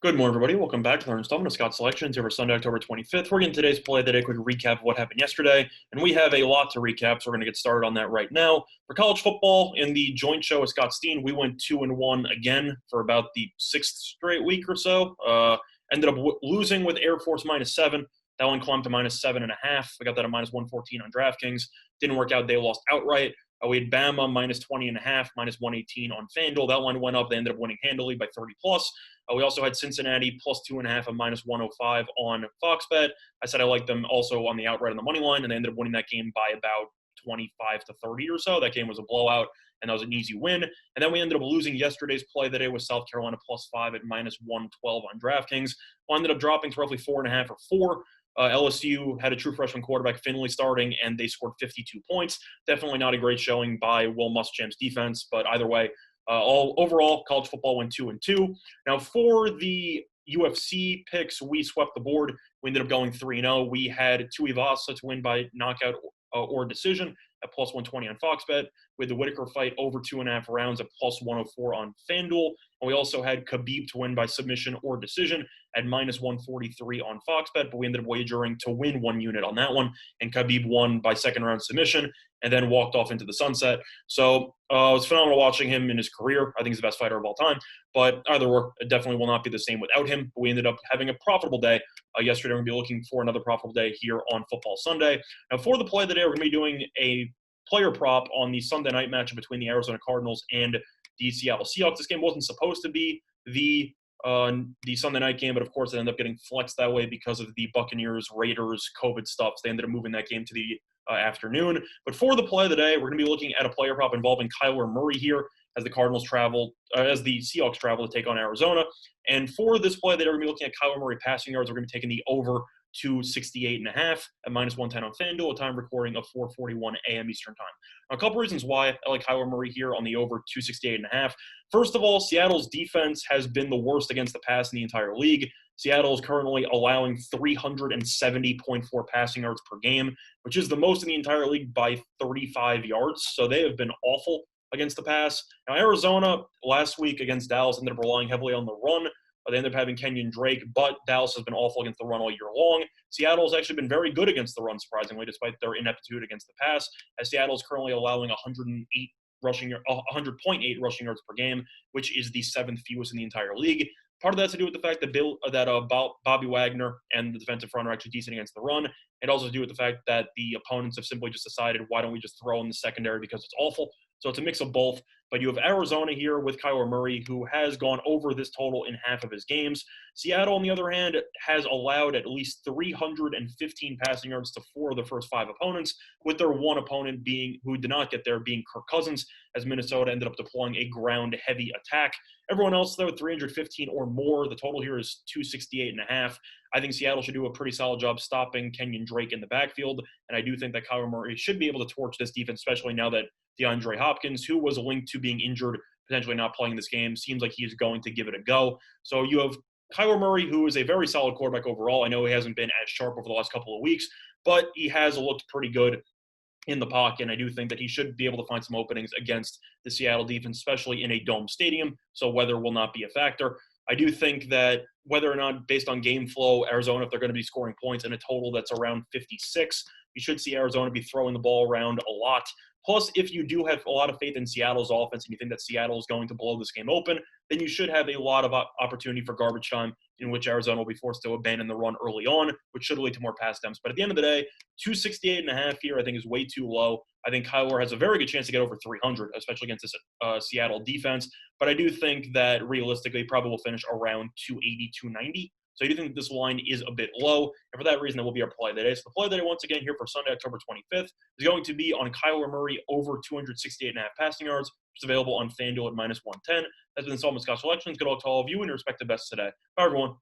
Good morning, everybody. Welcome back to the installment of Scott Selections here for Sunday, October 25th. We're getting today's play of the day, quick recap of what happened yesterday, and we have a lot to recap, so we're going to get started on that right now. For college football, in the joint show with Scott Steen, we went 2-1 again for about the sixth straight week or so. Ended up losing with Air Force -7. That one climbed to -7.5. We got that at -114 on DraftKings. Didn't work out. They lost outright. We had Bama -20.5, -118 on FanDuel. That one went up. They ended up winning handily by 30 plus. We also had Cincinnati +2.5 at -105 on Fox Bet. I said I liked them also on the outright on the money line, and they ended up winning that game by about 25-30 or so. That game was a blowout, and that was an easy win. And then we ended up losing yesterday's play of the day with South Carolina +5 at -112 on DraftKings. We ended up dropping to roughly 4.5 or 4. LSU had a true freshman quarterback, Finley, starting, and they scored 52 points. Definitely not a great showing by Will Muschamp's defense, but either way, overall, college football went 2-2. Now, for the UFC picks, we swept the board. We ended up going 3-0. We had Tuivasa to win by knockout or decision at +120 on Fox Bet. We had the Whitaker fight over 2.5 rounds at +104 on FanDuel. And we also had Khabib to win by submission or decision at -143 on Fox Bet, but we ended up wagering to win 1 unit on that one. And Khabib won by second round submission and then walked off into the sunset. So it was phenomenal watching him in his career. I think he's the best fighter of all time. But either way, it definitely will not be the same without him. But we ended up having a profitable day yesterday. We're going to be looking for another profitable day here on Football Sunday. Now, for the play of the day, we're going to be doing a player prop on the Sunday night matchup between the Arizona Cardinals and the Seattle Seahawks. This game wasn't supposed to be the Sunday night game, but of course it ended up getting flexed that way because of the Buccaneers-Raiders COVID stuff. So they ended up moving that game to the afternoon. But for the play of the day, we're going to be looking at a player prop involving Kyler Murray here as the Seahawks travel to take on Arizona. And for this play, they're going to be looking at Kyler Murray passing yards. We're going to be taking the over 268.5 at -110 on FanDuel, a time recording of 4:41 a.m. Eastern Time. Now, a couple reasons why I like Kyler Murray here on the over 268.5. First of all, Seattle's defense has been the worst against the pass in the entire league. Seattle is currently allowing 370.4 passing yards per game, which is the most in the entire league by 35 yards. So they have been awful against the pass. Now, Arizona last week against Dallas ended up relying heavily on the run. They ended up having Kenyon Drake, but Dallas has been awful against the run all year long. Seattle has actually been very good against the run, surprisingly, despite their ineptitude against the pass, as Seattle is currently allowing 100.8 rushing yards per game, which is the seventh fewest in the entire league. Part of that has to do with the fact that Bobby Wagner and the defensive front are actually decent against the run. It also has to do with the fact that the opponents have simply just decided, why don't we just throw in the secondary because it's awful. So it's a mix of both. But you have Arizona here with Kyler Murray, who has gone over this total in half of his games. Seattle, on the other hand, has allowed at least 315 passing yards to 4 of the first 5 opponents, with their one opponent who did not get there being Kirk Cousins, as Minnesota ended up deploying a ground-heavy attack. Everyone else, though, 315 or more. The total here is 268.5. I think Seattle should do a pretty solid job stopping Kenyon Drake in the backfield, and I do think that Kyler Murray should be able to torch this defense, especially now that DeAndre Hopkins, who was linked to being injured, potentially not playing this game, seems like he is going to give it a go. So you have Kyler Murray, who is a very solid quarterback overall. I know he hasn't been as sharp over the last couple of weeks, but he has looked pretty good in the pocket, and I do think that he should be able to find some openings against the Seattle defense, especially in a dome stadium, so weather will not be a factor. I do think that whether or not, based on game flow, Arizona, if they're going to be scoring points in a total that's around 56, you should see Arizona be throwing the ball around a lot. Plus, if you do have a lot of faith in Seattle's offense and you think that Seattle is going to blow this game open, then you should have a lot of opportunity for garbage time in which Arizona will be forced to abandon the run early on, which should lead to more pass attempts. But at the end of the day, 268.5 here I think is way too low. I think Kyler has a very good chance to get over 300, especially against this Seattle defense. But I do think that realistically, probably will finish around 280, 290. So I do think this line is a bit low, and for that reason, that will be our play of the day. So the play of the day, once again, here for Sunday, October 25th, is going to be on Kyler Murray over 268.5 passing yards, which is available on FanDuel at -110. That's been the installment Scott Selections. Good luck to all of you and your respective best today. Bye, everyone.